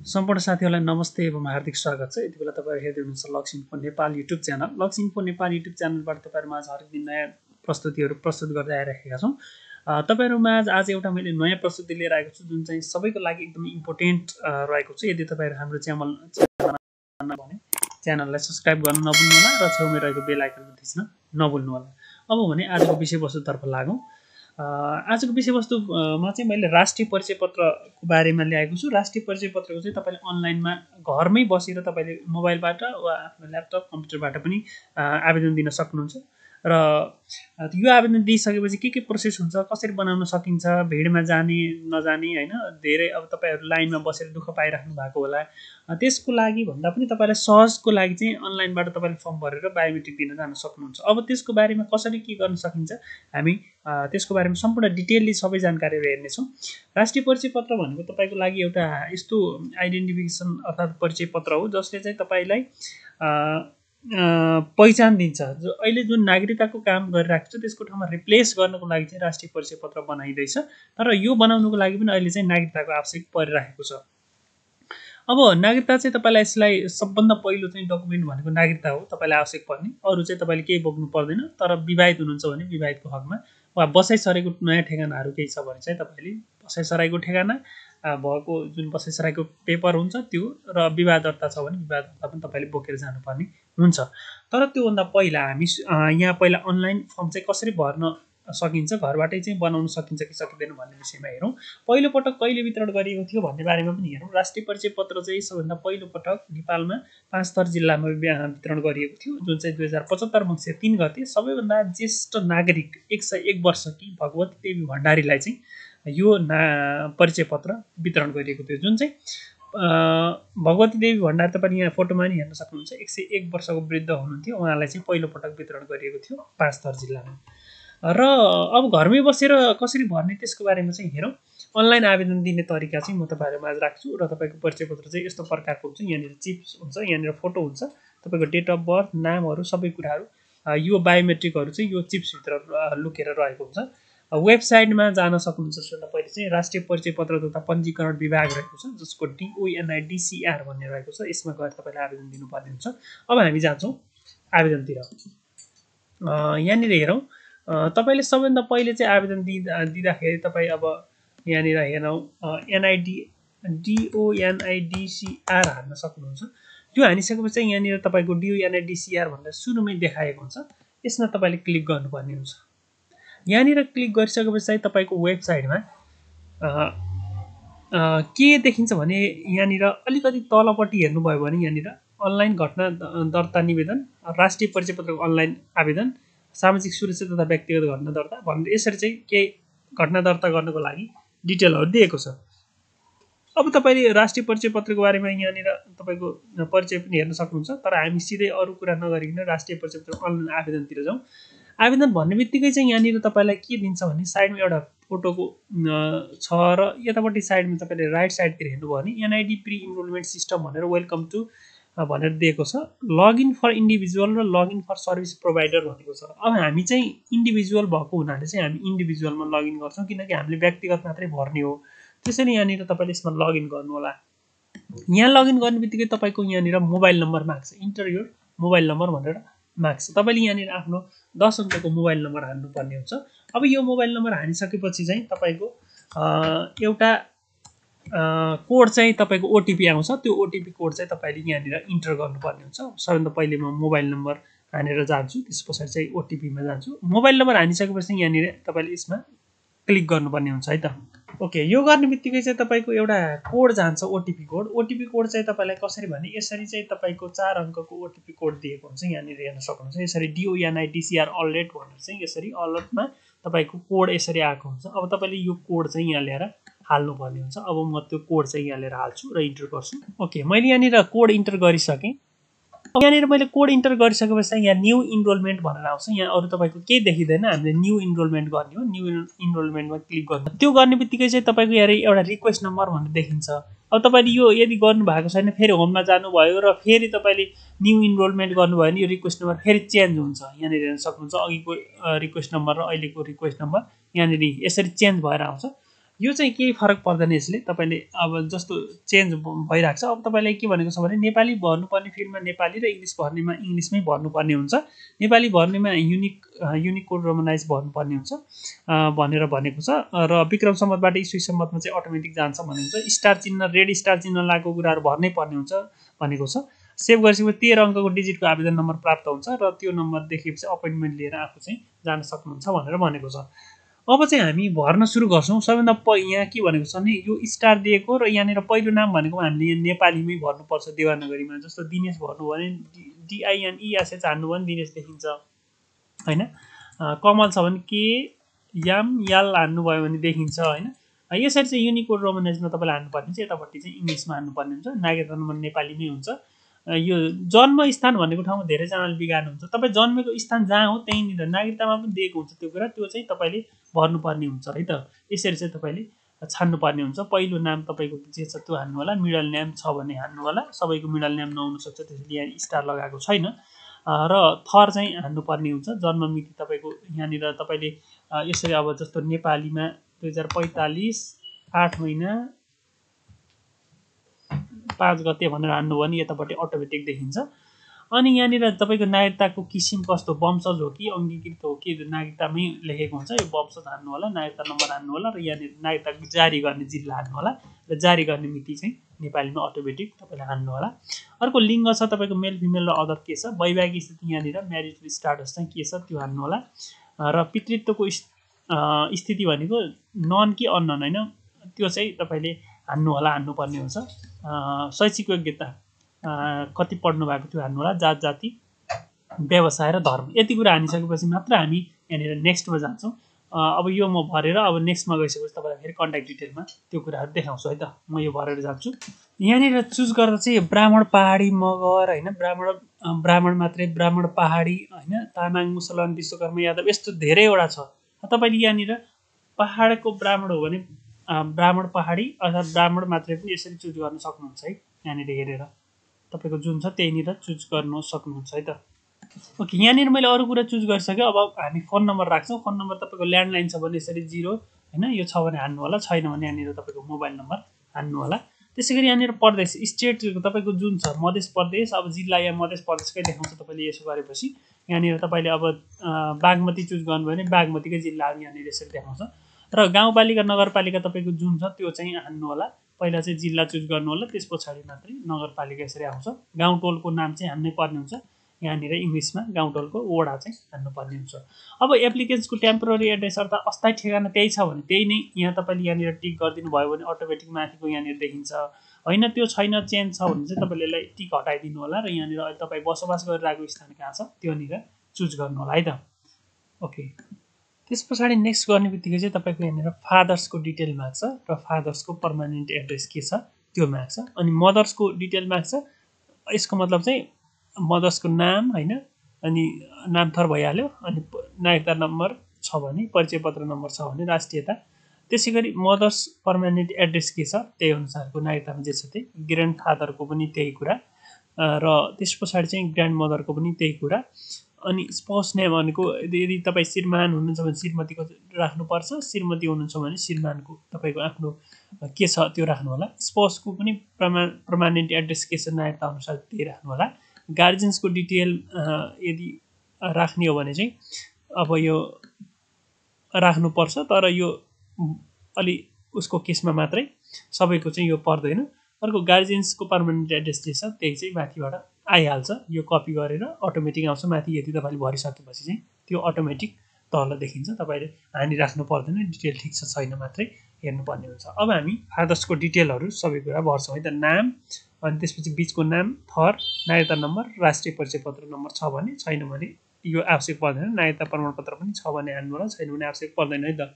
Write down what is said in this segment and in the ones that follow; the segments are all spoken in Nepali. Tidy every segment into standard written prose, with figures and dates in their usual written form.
सम्पूर्ण साथीहरुलाई नमस्ते एवं हार्दिक स्वागत छ। यति बेला तपाईहरु हेर्दै हुनुहुन्छ लक्ष्मीको नेपाल युट्युब च्यानल। लक्ष्मीको नेपाल युट्युब च्यानलबाट तपाईहरुमा हरेक दिन नयाँ प्रस्तुतिहरु प्रस्तुत गर्दै आइरहेका छौं। तपाईहरुमा आज एउटा मैले नयाँ प्रस्तुति लिएर आएको छु जुन चाहिँ सबैको लागि एकदमै इम्पोर्टेन्ट रहेको छ। यदि तपाईहरु हाम्रो च्यानललाई सब्स्क्राइब गर्न नभुल्नु होला र छेउमै रहेको बेल आइकन थिच्न नभुल्नु होला। अब भने आजको विषयवस्तुतर्फ लागौं। आजको विषयवस्तुमा चाहिँ मैले राष्ट्रिय परिचय पत्रको बारेमा ल्याएको छु। राष्ट्रिय परिचय पत्रको चाहिँ तपाईले अनलाइनमा घरमै बसेर तपाईले मोबाइलबाट वा आफ्नो ल्यापटप कम्प्युटरबाट पनि आवेदन दिन सक्नुहुन्छ। र यो आवेदन दिइसकेपछि के प्रोसेस हुन्छ, कसरी बनाउन सकिन्छ, भिडमा जाने नजाने हैन, धेरै अब तपाईहरु लाइनमा बसेर दुःख पाइराख्नु भएको होला। त्यसको लागि भन्दा पनि तपाईलाई सहजको लागि चाहिँ अनलाइनबाट तपाईले फर्म भरेर बायोमेट्रिक दिन जान सक्नुहुन्छ। अब त्यसको बारेमा कसरी के गर्न सकिन्छ हामी त्यसको बारेमा सम्पूर्ण डिटेलली सबै जानकारीहरु हेर्ने छौं। राष्ट्रिय परिचय पत्र भनेको तपाईको लागि एउटा यस्तो आइडेन्टिफिकेसन अर्थात परिचय पत्र हो जसले चाहिँ तपाईलाई पहिचान दिन्छ। जो अहिले जुन नागरिकताको काम गरिरहेको छ त्यसको ठाउँमा रिप्लेस गर्नको लागि चाहिँ राष्ट्रिय परिचय पत्र बनाइदैछ। तर यो बनाउनको लागि पनि अहिले चाहिँ नागरिकताको आवश्यक परिरहेको छ। अब नागरिकता चाहिँ तपाईलाई यसलाई सबभन्दा पहिलो चाहिँ डकुमेन्ट भनेको नागरिकता हो तपाईलाई आवश्यक पर्ने। अरु चाहिँ तपाईले केही बोक्नु पर्दैन। तर विवाहित हुनुहुन्छ भने विवाहितको हकमा वा बसाइसरेको नयाँ ठेगानाहरु केही छ भने चाहिँ तपाईले बसाइसराईको ठेगाना भएको जुन बसाइसराईको पेपर हुन्छ त्यो र विवाह दर्ता छ भने विवाह दर्ता पनि तपाईले बोकेर जानुपर्ने हुन्छ। तर त्यो भन्दा पहिला हामी यहाँ पहिला अनलाइन फर्म चाहिँ कसरी भर्न सकिन्छ, घरबाटै चाहिँ बनाउन सकिन्छ कि सकिदैन भन्ने विषयमा हेरौं। पहिलो पटक कहिले वितरण गरिएको थियो भन्ने बारेमा पनि हेरौं। राष्ट्रिय परिचय पत्र चाहिँ सबभन्दा पहिलो पटक नेपालमा पाँचथर जिल्लामा वितरण गरिएको थियो जुन चाहिँ 2075 मङ्सिर 3 गते सबैभन्दा ज्येष्ठ नागरिक 101 वर्षकी भगवती देवी भण्डारीलाई चाहिँ यो परिचय पत्र वितरण गरिएको थियो। जुन चाहिँ भगवती देवी भण्डारी तपाईले यहाँ फोटोमा नि हेर्न सक्नुहुन्छ। 101 वर्षको वृद्ध हुनुहुन्थ्यो। उहाँलाई चाहिँ पहिलो पटक वितरण गरिएको थियो पाँचथर जिल्लामा। र अब घरमै बसेर कसरी भर्ने त्यसको बारेमा चाहिँ हेरौं। अनलाइन आवेदन दिने तरिका चाहिँ म तपाईहरुमा आज राख्छु र तपाईको परिचय पत्र चाहिँ यस्तो प्रकारको हुन्छ। यहाँनिर चिप्स हुन्छ, यहाँनिर फोटो हुन्छ, तपाईको डेट अफ बर्थ, नामहरु सबै कुराहरु यो बायोमेट्रिकहरु चाहिँ यो चिप्स भित्र लुकेर रहेको हुन्छ। वेबसाइटमा जान सक्नुहुन्छ। सबभन्दा पहिले चाहिँ राष्ट्रिय परिचय पत्र तथा पञ्जीकरण विभाग रहेको छ जसको DONIDCR भन्ने रहेको छ। यसमा गएर तपाईले आवेदन दिनुपर्ने हुन्छ। अब हामी जान्छौं आवेदनतिर। यहाँनिर हेरौं तपाईले सबैभन्दा पहिले चाहिँ आवेदन दिँदाखेरि तपाई अब यहाँनिर हेरौं DONIDCR हाल्न सक्नुहुन्छ। त्यो हानिसकेपछि यहाँनिर तपाईको DONIDCR भनेर सुरुमै देखाएको हुन्छ। यसमा तपाईले क्लिक गर्नुपर्ने हुन्छ। यहाँनिर क्लिक गरिसकेपछि चाहिँ तपाईको वेबसाइटमा के देखिन्छ भने यहाँनिर अलिकति तलपट्टि हेर्नुभयो भने यहाँनिर अनलाइन घटना दर्ता निवेदन, राष्ट्रिय परिचय पत्रको अनलाइन आवेदन, सामाजिक सुरक्षा तथा व्यक्तिगत घटना दर्ता भनेर यसरी चाहिँ केही घटना दर्ता गर्नको लागि डिटेलहरु दिएको छ। अब तपाईले राष्ट्रिय परिचय पत्रको बारेमा यहाँनिर तपाईको परिचय पनि हेर्न सक्नुहुन्छ। तर हामी सिधै अरु कुरा नगरिकन राष्ट्रिय परिचय पत्र अनलाइन आवेदनतिर जाउँ। आवेदन भन्ने बित्तिकै चाहिँ यहाँनिर तपाईलाई के दिन्छ भने साइडमा एउटा फोटोको छ र यतापट्टि साइडमा तपाईले राइट साइडतिर हेर्नुभयो भने NID प्री इनरोलमेन्ट सिस्टम भनेर वेलकम टु भनेर दिएको छ। लगइन फर इन्डिभिजुअल र लगइन फर सर्भिस प्रोभाइडर भनेको छ। अब हामी चाहिँ इन्डिभिजुअल भएको हुनाले चाहिँ हामी इन्डिभिजुअलमा लगइन गर्छौं किनकि हामीले व्यक्तिगत मात्रै भर्ने हो। त्यसैले यहाँनिर तपाईले यसमा लगइन गर्नु होला। यहाँ लगइन गर्ने बित्तिकै तपाईको यहाँनिर मोबाइल नम्बर माग्छ। इन्टर योर मोबाइल नम्बर भनेर माग्छ। तपाईले यहाँनिर आफ्नो 10 अङ्कको मोबाइल नम्बर हाल्नुपर्ने हुन्छ। अब यो मोबाइल नम्बर हालिसकेपछि चाहिँ तपाईको एउटा कोड चाहिँ तपाईको ओटीपी आउँछ। त्यो ओटीपी कोड चाहिँ तपाईले यहाँनिर इन्टर गर्नुपर्ने हुन्छ। सबैभन्दा पहिले म मोबाइल नम्बर हानेर जान्छु, त्यसपछि चाहिँ ओटीपी मा जान्छु। मोबाइल नम्बर हानिसकेपछि यहाँनिर तपाईले यसमा क्लिक गर्नुपर्ने हुन्छ है त। ओके, यो गर्ने बित्तिकै चाहिँ तपाईको एउटा कोड जान्छ, ओटीपी कोड। ओटीपी कोड चाहिँ तपाईलाई कसरी भने यसरी चाहिँ तपाईको 4 अङ्कको ओटीपी कोड दिएको हुन्छ। यहाँनिर हेर्न सक्नुहुन्छ। यसरी DONIDCR अलर्ट भनेर चाहिँ यसरी अलर्टमा तपाईको कोड यसरी आएको हुन्छ। अब तपाईले यो कोड चाहिँ यहाँ ल्याएर हाल्नुपर्ने हुन्छ। अब म त्यो कोड चाहिँ यहाँ ल्याएर हाल्छु र इन्टर गर्छु। ओके, मैले यहाँनिर कोड इन्टर गरिसके। अब यहाँनिर मैले कोड इन्टर गरिसकेपछि यहाँ न्यू इनरोलमेन्ट भनेर आउँछ। यहाँ अरु तपाईको केही देखिदैन। हामीले न्यू इनरोलमेन्ट गर्ने हो। न्यू इनरोलमेन्टमा क्लिक गर्नु। त्यो गर्ने बित्तिकै चाहिँ तपाईको यहाँ एउटा रिक्वेस्ट नम्बर भनेर देखिन्छ। अब तपाईले यो यदि गर्नु भएको छैन फेरि होममा जानुभयो र फेरि तपाईले न्यू इनरोलमेन्ट गर्नुभयो भने यो रिक्वेस्ट नम्बर फेरि चेन्ज हुन्छ। यहाँनिर हेर्न सक्नुहुन्छ अघिको रिक्वेस्ट नम्बर र अहिलेको रिक्वेस्ट नम्बर यहाँनिर यसरी चेन्ज भएर आउँछ। यो चाहिँ केही फरक पर्दैन यसले तपाईले अब जस्तो चेन्ज भइराख्छ। अब तपाईलाई के भनेको छ भने नेपाली भर्नुपर्ने फिल्डमा नेपाली र इङ्ग्लिस भर्नेमा इङ्ग्लिसमै भर्नुपर्ने हुन्छ। नेपाली भर्नेमा युनिक कोड रोमनाइज भर्नुपर्ने हुन्छ भनेर भनेको छ र विक्रम सम्वतबाट ईस्वी सम्वतमा चाहिँ अटोमेटिक जान्छ भनेको छ। स्टार चिन्ह रेड स्टार चिन्ह लागेको कुराहरू भर्नै पर्ने हुन्छ भनेको छ। सेभ गरिसकेपछि 13 अङ्कको डिजिटको आवेदन नम्बर प्राप्त हुन्छ र त्यो नम्बर देखेपछि अपोइन्टमेन्ट लिएर आफू चाहिँ जान सक्नुहुन्छ भनेर भनेको छ। अब चाहिँ हामी भर्न सुरु गर्छौँ। सबैभन्दा यहाँ के भनेको छ भने यो स्टार दिएको र यहाँनिर पहिलो नाम भनेको हामीले यहाँ नेपालीमै भर्नुपर्छ। देवानगरीमा जस्तो दिनेश भन्नुभयो भने DINESH हान्नुभयो भने दिनेश देखिन्छ होइन। कमल छ भने के याम याल हान्नुभयो भने देखिन्छ होइन। यसरी चाहिँ युनिकोड रोमनाइजमा तपाईँले हान्नुपर्ने हुन्छ। यतापट्टि चाहिँ इङ्ग्लिसमा हान्नुपर्ने हुन्छ। नागरिकता नम्बर नेपालीमै हुन्छ। यो जन्म स्थान भनेको ठाउँमा धेरैजनाले बिगार्नुहुन्छ। तपाईँ जन्मेको स्थान जहाँ हो त्यहीँनिर नागरिकतामा पनि दिएको हुन्छ त्यो कुरा, त्यो चाहिँ तपाईँले भर्नुपर्ने हुन्छ है त। यसरी चाहिँ तपाईँले छान्नुपर्ने हुन्छ। पहिलो नाम तपाईँको जे छ त्यो हान्नु होला। मिडल नेम छ भने हान्नु होला। सबैको मिडल नेम नहुनसक्छ, त्यसैले यहाँ स्टार लगाएको छैन। र थर चाहिँ हान्नुपर्ने हुन्छ। जन्म मिति तपाईँको यहाँनिर तपाईँले यसरी अब जस्तो नेपालीमा 2045 8 महिना 5 गते भनेर हान्नु भने यतापट्टि अटोमेटिक देखिन्छ। अनि यहाँनिर तपाईँको नागरिकताको किसिम कस्तो, वंशज हो कि अङ्गीकृत हो कि नागरिकतामै लेखेको हुन्छ। यो वंशज हान्नु होला, नागरिकता नम्बर हान्नु होला र यहाँनिर नागरिकता जारी गर्ने जिल्ला हान्नु होला र जारी गर्ने मिति चाहिँ नेपालीमा अटोमेटिक तपाईँले हान्नु होला। अर्को लिङ्ग छ तपाईँको मेल फिमेल र अदर के छ। वैवाहिक स्थिति यहाँनिर म्यारिटल स्टाटस चाहिँ के छ त्यो हान्नु होला। र पितृत्वको स्थिति भनेको नन कि अननन होइन, त्यो चाहिँ तपाईँले हान्नु होला, हान्नुपर्ने हुन्छ। शैक्षिक योग्यता कति पढ्नु भएको त्यो हान्नु होला। जात जाति व्यवसाय र धर्म यति कुरा हानिसकेपछि मात्र हामी यहाँनिर नेक्स्टमा जान्छौँ। अब यो म भरेर अब नेक्स्टमा गइसकेपछि तपाईँलाई फेरि कन्ट्याक्ट डिटेलमा त्यो कुराहरू देखाउँछु है त। म यो भरेर जान्छु। यहाँनिर चुज गरेर चाहिँ ब्राह्मण पहाडी मगर होइन, ब्राह्मण मात्रै, ब्राह्मण पहाडी होइन, तामाङ मुसलमान विश्वकर्मा यादव यस्तो धेरैवटा छ। तपाईँले यहाँनिर पहाडको ब्राह्मण हो भने ब्राह्मण पहाडी अथवा ब्राह्मण मात्रै पनि यसरी चुज गर्न सक्नुहुन्छ है। यहाँनिर हेरेर तपाईँको जुन छ त्यहीँनिर चुज गर्नु सक्नुहुन्छ है त। ओके, यहाँनिर मैले अरू कुरा चुज गरिसकेँ। अब हामी फोन नम्बर राख्छौँ। फोन नम्बर तपाईँको ल्यान्डलाइन छ भने यसरी 0 होइन, यो छ भने हान्नु होला, छैन भने यहाँनिर तपाईँको मोबाइल नम्बर हान्नु होला। त्यसै गरी यहाँनिर प्रदेश स्टेट तपाईँको जुन छ मध्य प्रदेश, अब जिल्ला या मध्य प्रदेशकै देखाउँछ तपाईँले यसो गरेपछि। यहाँनिर तपाईँले अब बागमती चुज गर्नुभयो भने बागमतीकै जिल्लाहरू यहाँनिर यसरी देखाउँछ। र गाउँपालिका नगरपालिका तपाईँको जुन छ त्यो चाहिँ हान्नु होला। पहिला चाहिँ जिल्ला चुज गर्नु होला, त्यस पछाडि मात्रै नगरपालिका यसरी आउँछ। गाउँ टोलको नाम चाहिँ हान्नै पर्ने हुन्छ। यहाँनिर इङ्ग्लिसमा गाउँ टोलको वडा चाहिँ हान्नुपर्ने हुन्छ। अब एप्लिकेन्ट्सको टेम्पोररी एड्रेस अर्थात् अस्थायी ठेगाना त्यही छ भने त्यही नै यहाँ तपाईँले यहाँनिर टिक गरिदिनु भयो भने अटोमेटिक माथिको यहाँनिर देखिन्छ होइन। त्यो छैन, चेन्ज छ भने चाहिँ तपाईँले यसलाई टिक हटाइदिनु होला र यहाँनिर अहिले तपाईँ बसोबास गरिरहेको स्थान कहाँ छ त्योनिर चुज गर्नु होला है त। ओके, त्यस पछाडि नेक्स्ट गर्ने बित्तिकै चाहिँ तपाईँको यहाँनिर फादर्सको डिटेल माग्छ र फादर्सको पर्मानेन्ट एड्रेस के छ त्यो माग्छ। अनि मदर्सको डिटेल माग्छ। यसको मतलब चाहिँ मदर्सको नाम होइन, अनि नाम थर भइहाल्यो। अनि नागरिकता नम्बर छ भने, परिचय पत्र नम्बर छ भने, राष्ट्रियता। त्यसै गरी मदर्स पर्मानेन्ट एड्रेस के छ त्यही अनुसारको नागरिकतामा जे छ त्यही। ग्रान्ड फादरको पनि त्यही कुरा र त्यस पछाडि चाहिँ ग्रान्ड मदरको पनि त्यही कुरा। अनि स्पाउस नेम भनेको यदि तपाईँ श्रीमान हुनुहुन्छ भने श्रीमतीको राख्नुपर्छ, श्रीमती हुनुहुन्छ भने श्रीमानको तपाईँको आफ्नो के छ त्यो राख्नु होला। स्पाउसको पनि पर्मानेन्ट एड्रेस के छ नागरिकता अनुसार त्यही राख्नु होला। गार्जियन्सको डिटेल यदि राख्ने हो भने चाहिँ अब यो राख्नुपर्छ, तर यो अलि उसको केसमा मात्रै, सबैको चाहिँ यो पर्दैन। अर्को गार्जियन्सको पर्मानेन्ट एड्रेस जे छ त्यही चाहिँ माथिबाट आइहाल्छ। यो कपी गरेर अटोमेटिक आउँछ माथि। यदि तपाईँले भरिसकेपछि चाहिँ त्यो अटोमेटिक तल देखिन्छ। तपाईँले हानिराख्नु पर्दैन, डिटेल ठिक छ छैन मात्रै हेर्नुपर्ने हुन्छ। अब हामी फादर्सको डिटेलहरू सबै कुरा भर्छौँ है त। नाम, अनि त्यसपछि बिचको नाम, थर, नागरिकता नम्बर, राष्ट्रिय परिचय पत्र नम्बर छ भने, छैन भने यो आवश्यक पर्दैन। नागरिकता प्रमाणपत्र पनि छ भने हान्नु होला, छैन भने आवश्यक पर्दैन है त।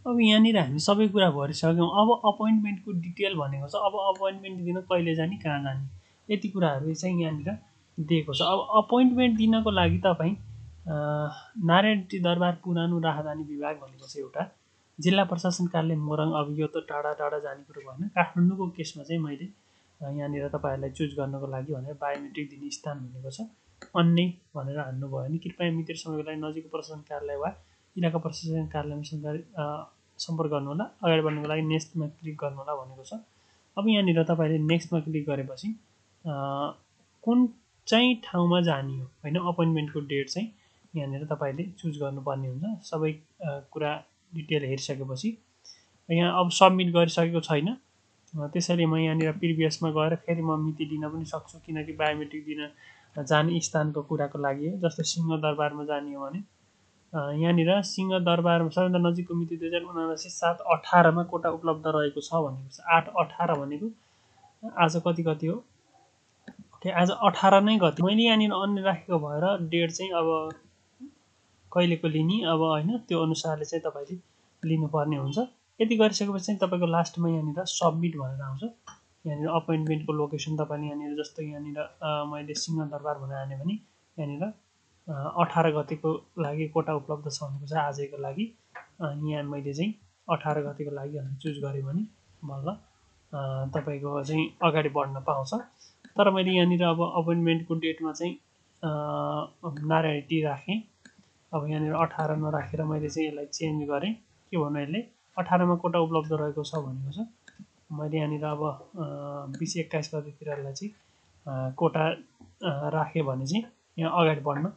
अब यहाँनिर हामी सबै कुरा भरिसक्यौँ। अब अपोइन्टमेन्टको डिटेल भनेको छ। अब अपोइन्टमेन्ट दिन कहिले जाने, कहाँ जाने, यति कुराहरू चाहिँ यहाँनिर दिएको छ। अब अपोइन्टमेन्ट दिनको लागि तपाईँ नारायणटी दरबार पुरानो राजधानी विभाग भनेको छ एउटा, जिल्ला प्रशासन कार्यालय मोरङ। अब यो त टाढा टाढा जाने कुरो भएन। काठमाडौँको केसमा चाहिँ मैले यहाँनिर तपाईँहरूलाई चुज गर्नको लागि भनेर बायोमेट्रिक दिने स्थान भनेको छ। अन्य भनेर हान्नुभयो भने कृपया मितिर समयको लागि नजिकको प्रशासन कार्यालय वा इलाका प्रशासन कार्यालयमा सम्पर्क गर्नुहोला। अगाडि बढ्नुको लागि नेक्स्टमा क्लिक गर्नुहोला भनेको छ। अब यहाँनिर तपाईँले नेक्स्टमा क्लिक गरेपछि कुन चाहिँ ठाउँमा जाने हो होइन, अपोइन्टमेन्टको डेट चाहिँ यहाँनिर तपाईँले चुज गर्नुपर्ने हुन्छ। सबै कुरा डिटेल हेरिसकेपछि यहाँ अब सबमिट गरिसकेको छैन, त्यसैले म यहाँनिर प्रिभियसमा गएर फेरि म मिति लिन पनि सक्छु, किनकि बायोमेट्रिक दिन जाने स्थानको कुराको लागि हो। जस्तै सिंहदरबारमा जाने हो भने यहाँनिर सिंहदरबारमा सबैभन्दा नजिकको मिति 2079 7/18 मा कोटा उपलब्ध रहेको छ भनेको छ। 8/18 भनेको आज कति हो, ओके आज 18 नै गति। मैले यहाँनिर अन्य राखेको भएर डेट चाहिँ अब कहिलेको लिने अब होइन, त्यो अनुसारले चाहिँ तपाईँले लिनुपर्ने हुन्छ। यति गरिसकेपछि चाहिँ तपाईँको लास्टमा यहाँनिर सबमिट भनेर आउँछ। यहाँनिर अपोइन्टमेन्टको लोकेसन तपाईँले यहाँनिर जस्तो यहाँनिर मैले सिंहदरबार भनेर हालेँ भने यहाँनिर 18 गतिको लागि कोटा उपलब्ध छ भनेको छ आजैको लागि। यहाँ मैले चाहिँ 18 गतिको लागि चुज गरेँ भने बल्ल तपाईँको चाहिँ अगाडि बढ्न पाउँछ। तर मैले यहाँनिर अब अपोइन्टमेन्टको डेटमा चाहिँ नारायण टी राखेँ। अब यहाँनिर 18 नराखेर मैले चाहिँ यसलाई चेन्ज गरेँ। के भन्नु, यसले 18 मा कोटा उपलब्ध रहेको छ भनेको छ। मैले यहाँनिर अब 20-21 गतितिरलाई चाहिँ कोटा राखेँ भने चाहिँ यहाँ अगाडि बढ्न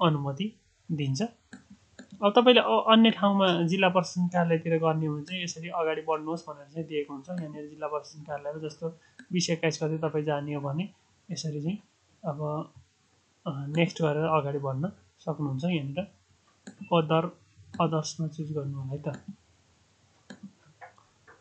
अनुमति दिन्छ। अब तपाईँले अन्य ठाउँमा जिल्ला प्रशासन कार्यालयतिर गर्ने हो भने चाहिँ यसरी अगाडि बढ्नुहोस् भनेर चाहिँ दिएको हुन्छ। यहाँनिर जिल्ला प्रशासन कार्यालय जस्तो 20-21 गते तपाईँ जाने हो भने यसरी चाहिँ अब नेक्स्ट गरेर अगाडि बढ्न सक्नुहुन्छ। यहाँनिर अदर्समा चुज गर्नु होला है त,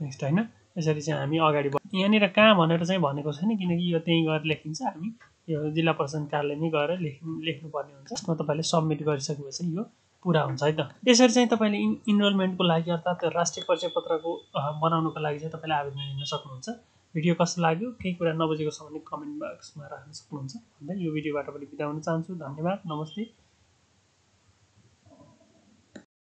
नेक्स्ट होइन। यसरी चाहिँ हामी अगाडि यहाँनिर कहाँ भनेर चाहिँ भनेको छैन, किनकि यो त्यहीँ गएर लेखिन्छ। हामी यो जिल्ला प्रशासन कार्यालयमै गएर लेख्नुपर्ने हुन्छ। यसमा तपाईँले सबमिट गरिसकेपछि यो पुरा हुन्छ है त। यसरी चाहिँ तपाईँले इनरोलमेन्टको लागि अर्थात् राष्ट्रिय परिचय पत्रको बनाउनुको लागि चाहिँ तपाईँले आवेदन दिन सक्नुहुन्छ। भिडियो कस्तो लाग्यो, केही कुरा नबुझेको छ भने कमेन्ट बक्समा राख्न सक्नुहुन्छ। यो भिडियोबाट पनि बिदा हुन चाहन्छु। धन्यवाद, नमस्ते।